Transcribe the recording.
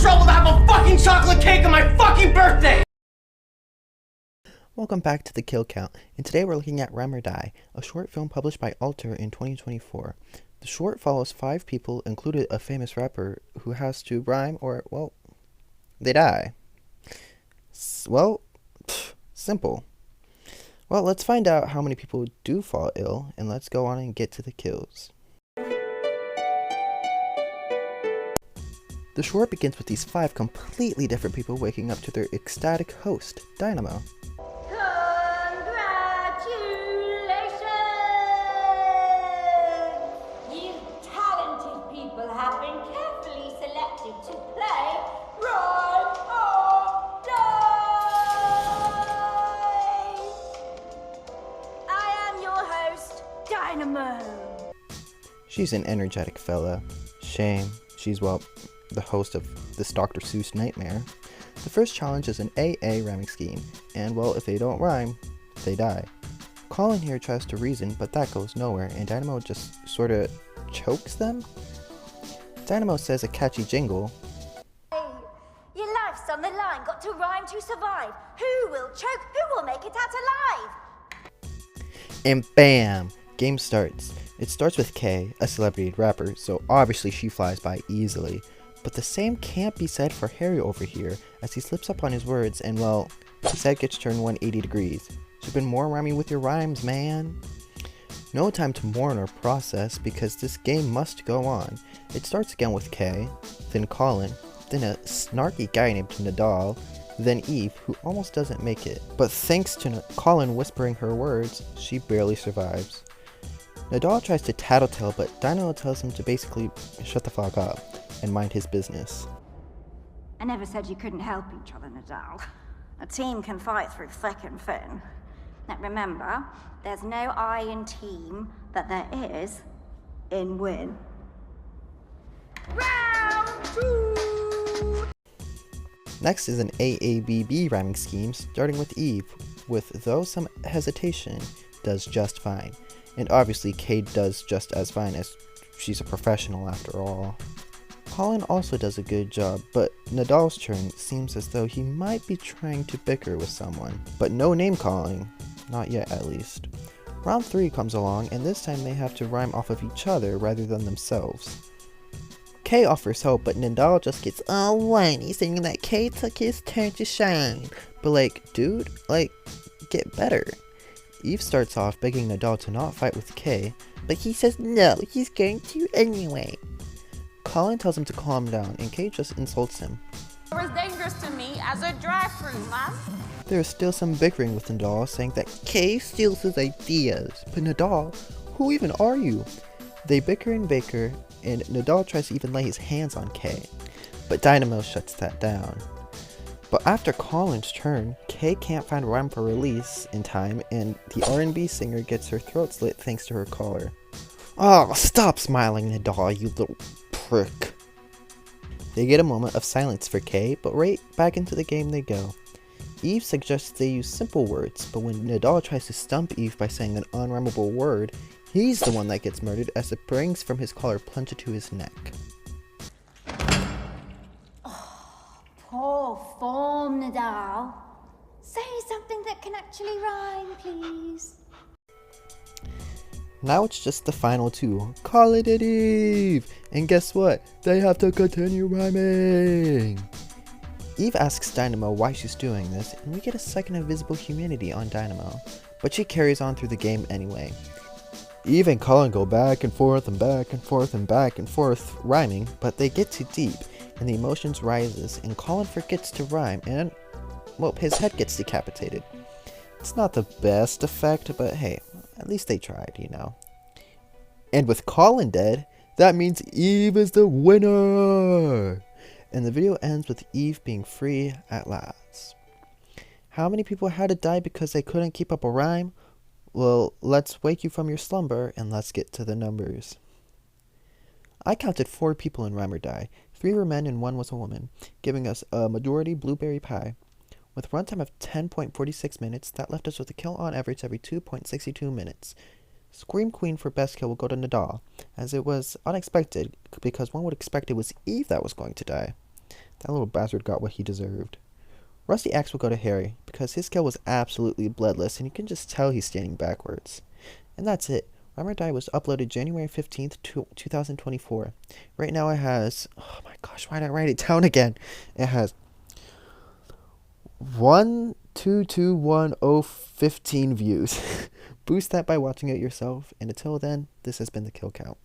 trouble to have a fucking chocolate cake on my fucking birthday! Welcome back to the Kill Count, and today we're looking at Rhyme or Die, a short film published by Alter in 2024. The short follows 5 people, including a famous rapper, who has to rhyme or, well, they die. Simple. Well, let's find out how many people do fall ill, and let's go on and get to the kills. The short begins with these 5 completely different people waking up to their ecstatic host, Dynamo. She's an energetic fella. Shame. She's, well, the host of this Dr. Seuss nightmare. The first challenge is an AA rhyming scheme, and, well, if they don't rhyme, they die. Colin here tries to reason, but that goes nowhere, and Dynamo just sorta chokes them? Dynamo says a catchy jingle. Hey, your life's on the line, got to rhyme to survive. Who will choke? Who will make it out alive? And bam! Game starts. It starts with Kay, a celebrity rapper, so obviously she flies by easily. But the same can't be said for Harry over here, as he slips up on his words and, well, his head gets turned 180 degrees. Should've been more rhyming with your rhymes, man. No time to mourn or process, because this game must go on. It starts again with Kay, then Colin, then a snarky guy named NIDAL, then Eve, who almost doesn't make it. But thanks to Colin whispering her words, she barely survives. NIDAL tries to tattletale, but Dynamo tells him to basically shut the fuck up and mind his business. I never said you couldn't help each other, NIDAL. A team can fight through thick and thin. Now remember, there's no I in team, but there is in win. Round 2! Next is an AABB rhyming scheme, starting with Eve, with, though some hesitation, does just fine. And obviously Kate does just as fine, as she's a professional after all. Colin also does a good job, but NIDAL's turn seems as though he might be trying to bicker with someone. But no name calling. Not yet, at least. Round 3 comes along, and this time they have to rhyme off of each other rather than themselves. Kay offers hope, but NIDAL just gets all whiny, saying that Kay took his turn to shine. But like, dude, get better. Eve starts off begging NIDAL to not fight with Kay, but he says no, he's going to anyway. Colin tells him to calm down, and Kay just insults him. It was dangerous to me as a drive-thru, man. There is still some bickering with NIDAL, saying that Kay steals his ideas. But NIDAL, who even are you? They bicker and bicker, and NIDAL tries to even lay his hands on Kay, but Dynamo shuts that down. But after Colin's turn, Kay can't find a rhyme for release in time, and the R&B singer gets her throat slit thanks to her collar. Oh, stop smiling, NIDAL, you little prick. They get a moment of silence for Kay, but right back into the game they go. Eve suggests they use simple words, but when NIDAL tries to stump Eve by saying an unrhymable word, he's the one that gets murdered as the rings from his collar plunge into his neck. Poor form, NIDAL. Say something that can actually rhyme, please. Now it's just the final 2. Call it an Eve! And guess what? They have to continue rhyming! Eve asks Dynamo why she's doing this, and we get a second of visible humanity on Dynamo, but she carries on through the game anyway. Eve and Colin go back and forth and back and forth and back and forth rhyming, but they get too deep, and the emotions rises, and Colin forgets to rhyme, and, well, his head gets decapitated. It's not the best effect, but hey, at least they tried, you know. And with Colin dead, that means Eve is the winner! And the video ends with Eve being free at last. How many people had to die because they couldn't keep up a rhyme? Well, let's wake you from your slumber and let's get to the numbers. I counted 4 people in Rhyme or Die. 3 were men and 1 was a woman, giving us a majority blueberry pie. With a runtime of 10.46 minutes, that left us with a kill on average every 2.62 minutes. Scream Queen for best kill will go to NIDAL, as it was unexpected because one would expect it was Eve that was going to die. That little bastard got what he deserved. Rusty Axe will go to Harry, because his kill was absolutely bloodless, and you can just tell he's standing backwards. And that's it. Rhyme or Die was uploaded January 15th, 2024. Right now it has... Oh my gosh, why did I write it down again? It has 1,221,015 views. Boost that by watching it yourself, and until then, this has been the Kill Count.